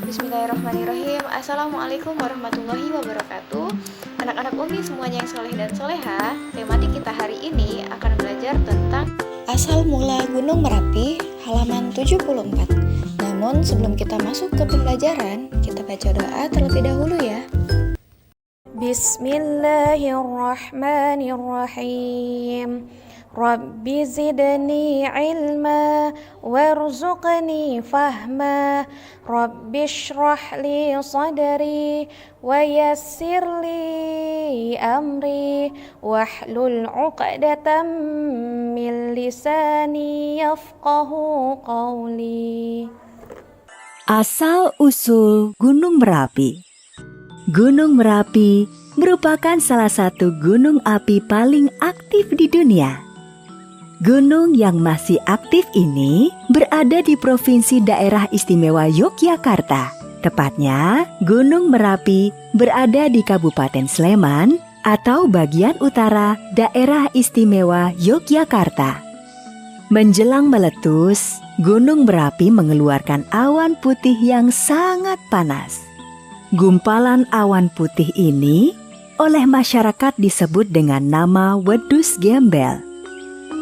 Bismillahirrahmanirrahim. Assalamualaikum warahmatullahi wabarakatuh. Anak-anak Umi semuanya yang soleh dan soleha, tematik kita hari ini akan belajar tentang asal mula Gunung Merapi, halaman 74. Namun sebelum kita masuk ke pembelajaran, kita baca doa terlebih dahulu ya. Bismillahirrahmanirrahim. Rabbi zidni ilma warzuqni fahma. Rabbi shrah li sadri wa yassir li amri wahlul 'uqdatam min lisani yafqahu qawli. Asal-usul Gunung Merapi. Gunung Merapi merupakan salah satu gunung api paling aktif di dunia. Gunung yang masih aktif ini berada di Provinsi Daerah Istimewa Yogyakarta. Tepatnya, Gunung Merapi berada di Kabupaten Sleman atau bagian utara Daerah Istimewa Yogyakarta. Menjelang meletus, Gunung Merapi mengeluarkan awan putih yang sangat panas. Gumpalan awan putih ini oleh masyarakat disebut dengan nama wedus gembel.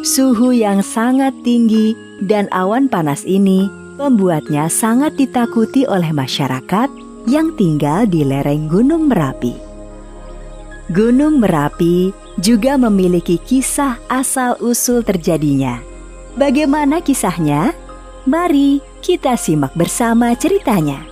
Suhu yang sangat tinggi dan awan panas ini membuatnya sangat ditakuti oleh masyarakat yang tinggal di lereng Gunung Merapi. Gunung Merapi juga memiliki kisah asal-usul terjadinya. Bagaimana kisahnya? Mari kita simak bersama ceritanya.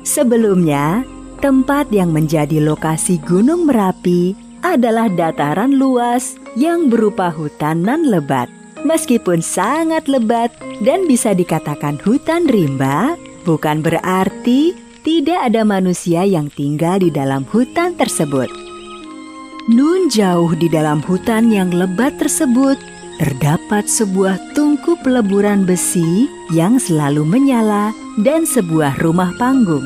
Sebelumnya, tempat yang menjadi lokasi Gunung Merapi adalah dataran luas yang berupa hutanan lebat. Meskipun sangat lebat dan bisa dikatakan hutan rimba, bukan berarti tidak ada manusia yang tinggal di dalam hutan tersebut. Nun jauh di dalam hutan yang lebat tersebut, terdapat sebuah tungku peleburan besi yang selalu menyala dan sebuah rumah panggung.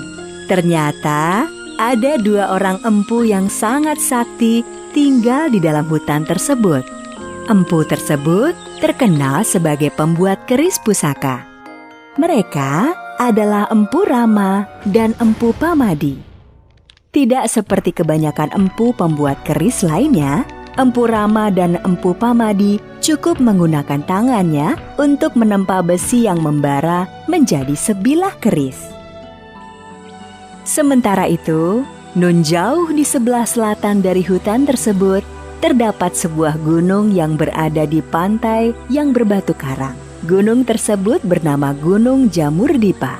Ternyata ada dua orang empu yang sangat sakti tinggal di dalam hutan tersebut. Empu tersebut terkenal sebagai pembuat keris pusaka. Mereka adalah Empu Rama dan Empu Pamadi. Tidak seperti kebanyakan empu pembuat keris lainnya, Empu Rama dan Empu Pamadi cukup menggunakan tangannya untuk menempa besi yang membara menjadi sebilah keris. Sementara itu, nun jauh di sebelah selatan dari hutan tersebut, terdapat sebuah gunung yang berada di pantai yang berbatu karang. Gunung tersebut bernama Gunung Jamur-Dipa.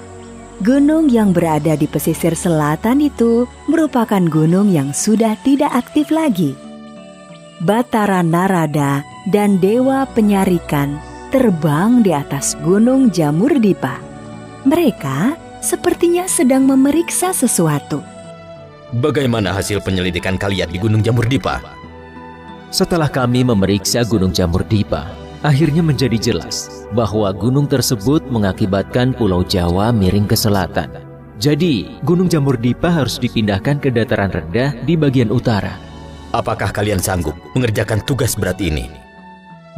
Gunung yang berada di pesisir selatan itu merupakan gunung yang sudah tidak aktif lagi. Batara Narada dan Dewa Penyarikan terbang di atas Gunung Jamur-Dipa. Mereka sepertinya sedang memeriksa sesuatu. Bagaimana hasil penyelidikan kalian di Gunung Jamur-Dipa? Setelah kami memeriksa Gunung Jamur-Dipa, akhirnya menjadi jelas bahwa gunung tersebut mengakibatkan Pulau Jawa miring ke selatan. Jadi, Gunung Jamur-Dipa harus dipindahkan ke dataran rendah di bagian utara. Apakah kalian sanggup mengerjakan tugas berat ini?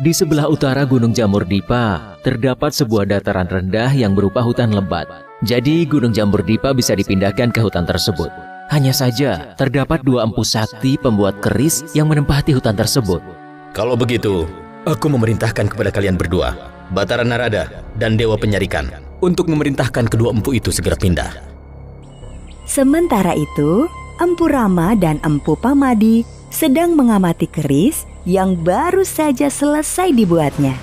Di sebelah utara Gunung Jamur-Dipa, terdapat sebuah dataran rendah yang berupa hutan lebat. Jadi, Gunung Jamur-Dipa bisa dipindahkan ke hutan tersebut. Hanya saja, terdapat dua empu sakti pembuat keris yang menempati hutan tersebut. Kalau begitu, aku memerintahkan kepada kalian berdua, Batara Narada dan Dewa Penyarikan, untuk memerintahkan kedua empu itu segera pindah. Sementara itu, Empu Rama dan Empu Pamadi sedang mengamati keris yang baru saja selesai dibuatnya.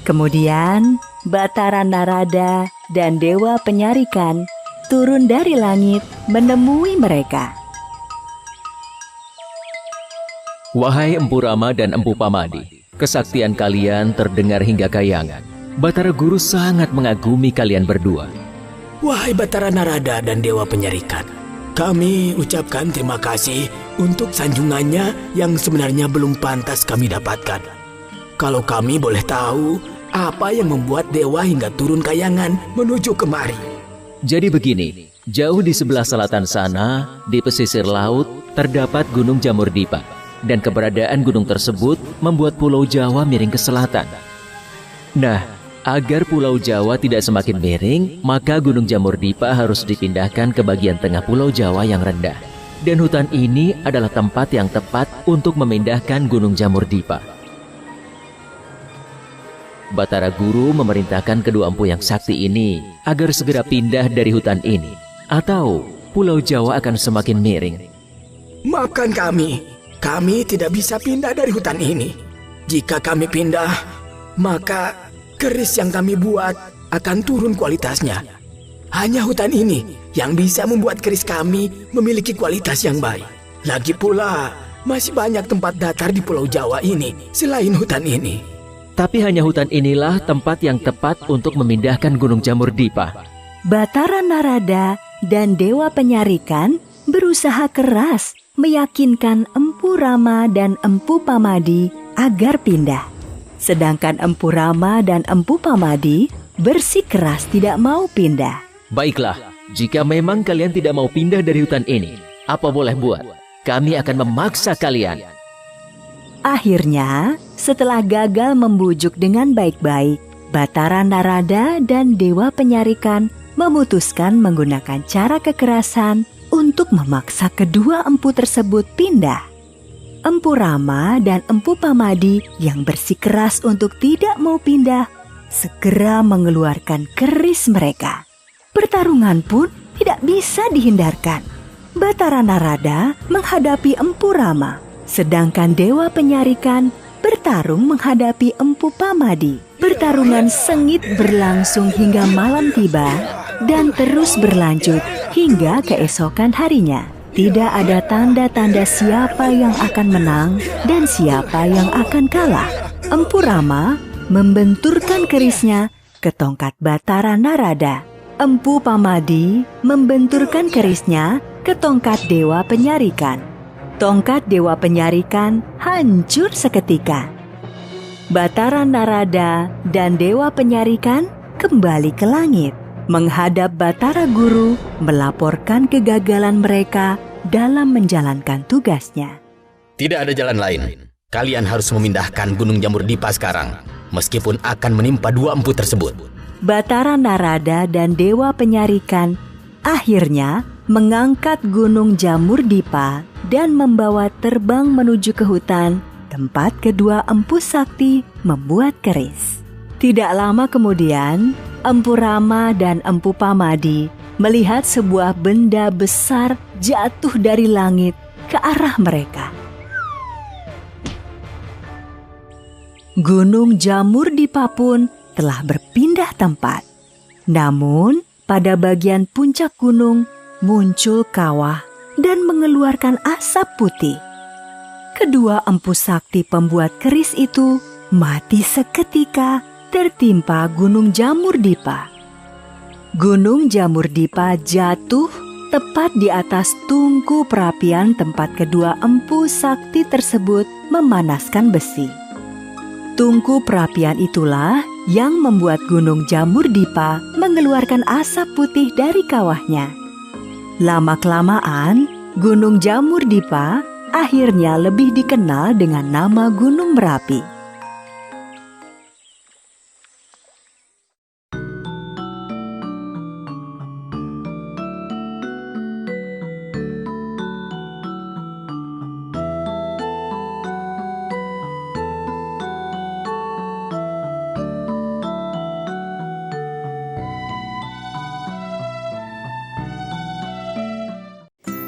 Kemudian, Batara Narada dan Dewa Penyarikan turun dari langit menemui mereka. Wahai Empu Rama dan Empu Pamadi, kesaktian kalian terdengar hingga Kayangan. Batara Guru sangat mengagumi kalian berdua. Wahai Batara Narada dan Dewa Penyarikan, kami ucapkan terima kasih untuk sanjungannya yang sebenarnya belum pantas kami dapatkan. Kalau kami boleh tahu, apa yang membuat dewa hingga turun Kayangan menuju kemari? Jadi begini, jauh di sebelah selatan sana, di pesisir laut, terdapat Gunung Jamur-Dipa. Dan keberadaan gunung tersebut membuat Pulau Jawa miring ke selatan. Nah, Agar Pulau Jawa tidak semakin miring, maka Gunung Jamur Dipa harus dipindahkan ke bagian tengah Pulau Jawa yang rendah. Dan hutan ini adalah tempat yang tepat untuk memindahkan Gunung Jamur Dipa. Batara Guru memerintahkan kedua empu yang sakti ini agar segera pindah dari hutan ini, atau Pulau Jawa akan semakin miring. Maafkan kami tidak bisa pindah dari hutan ini. Jika kami pindah, maka keris yang kami buat akan turun kualitasnya. Hanya hutan ini yang bisa membuat keris kami memiliki kualitas yang baik. Lagi pula, masih banyak tempat datar di Pulau Jawa ini selain hutan ini. Tapi hanya hutan inilah tempat yang tepat untuk memindahkan Gunung Jamur Dipa. Batara Narada dan Dewa Penyarikan berusaha keras meyakinkan Empu Rama dan Empu Pamadi agar pindah. Sedangkan Empu Rama dan Empu Pamadi bersikeras tidak mau pindah. Baiklah, jika memang kalian tidak mau pindah dari hutan ini, apa boleh buat? Kami akan memaksa kalian. Akhirnya, setelah gagal membujuk dengan baik-baik, Batara Narada dan Dewa Penyarikan memutuskan menggunakan cara kekerasan untuk memaksa kedua empu tersebut pindah. Empu Rama dan Empu Pamadi yang bersikeras untuk tidak mau pindah segera mengeluarkan keris mereka. Pertarungan pun tidak bisa dihindarkan. Batara Narada menghadapi Empu Rama, sedangkan Dewa Penyarikan bertarung menghadapi Empu Pamadi. Pertarungan sengit berlangsung hingga malam tiba dan terus berlanjut hingga keesokan harinya. Tidak ada tanda-tanda siapa yang akan menang dan siapa yang akan kalah. Empu Rama membenturkan kerisnya ke tongkat Batara Narada. Empu Pamadi membenturkan kerisnya ke tongkat Dewa Penyarikan. Tongkat Dewa Penyarikan hancur seketika. Batara Narada dan Dewa Penyarikan kembali ke langit, menghadap Batara Guru melaporkan kegagalan mereka dalam menjalankan tugasnya. Tidak ada jalan lain. Kalian harus memindahkan Gunung Jamur Dipa sekarang, meskipun akan menimpa dua empu tersebut. Batara Narada dan Dewa Penyarikan akhirnya mengangkat Gunung Jamur Dipa dan membawa terbang menuju ke hutan tempat kedua empu sakti membuat keris. Tidak lama kemudian, Empu Rama dan Empu Pamadi melihat sebuah benda besar jatuh dari langit ke arah mereka. Gunung Jamur Dipa pun telah berpindah tempat. Namun, pada bagian puncak gunung muncul kawah dan mengeluarkan asap putih. Kedua empu sakti pembuat keris itu mati seketika tertimpa Gunung Jamur Dipa. Gunung Jamur Dipa jatuh tepat di atas tungku perapian tempat kedua empu sakti tersebut memanaskan besi. Tungku perapian itulah yang membuat Gunung Jamur Dipa mengeluarkan asap putih dari kawahnya. Lama-kelamaan, Gunung Jamur Dipa akhirnya lebih dikenal dengan nama Gunung Merapi.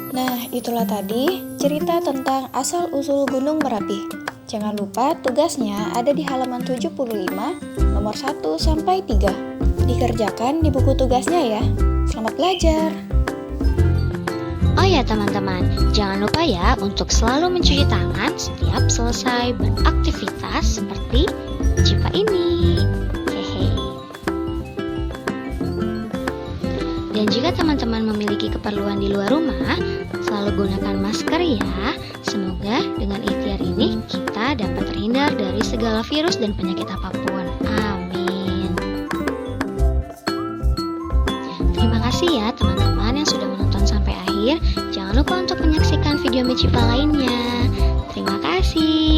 Nah, itulah tadi cerita tentang asal-usul Gunung Merapi. Jangan lupa tugasnya ada di halaman 75, nomor 1 sampai 3. Dikerjakan di buku tugasnya ya. Selamat belajar. Oh ya teman-teman, jangan lupa ya untuk selalu mencuci tangan setiap selesai beraktivitas seperti Cipa ini. Hehe. Dan jika teman-teman memiliki keperluan di luar rumah, selalu gunakan masker ya. Semoga dengan ikhtiar ini kita dapat terhindar dari segala virus dan penyakit apapun. Amin. Terima kasih ya teman-teman yang sudah menonton sampai akhir. Jangan lupa untuk menyaksikan video Micipa lainnya. Terima kasih.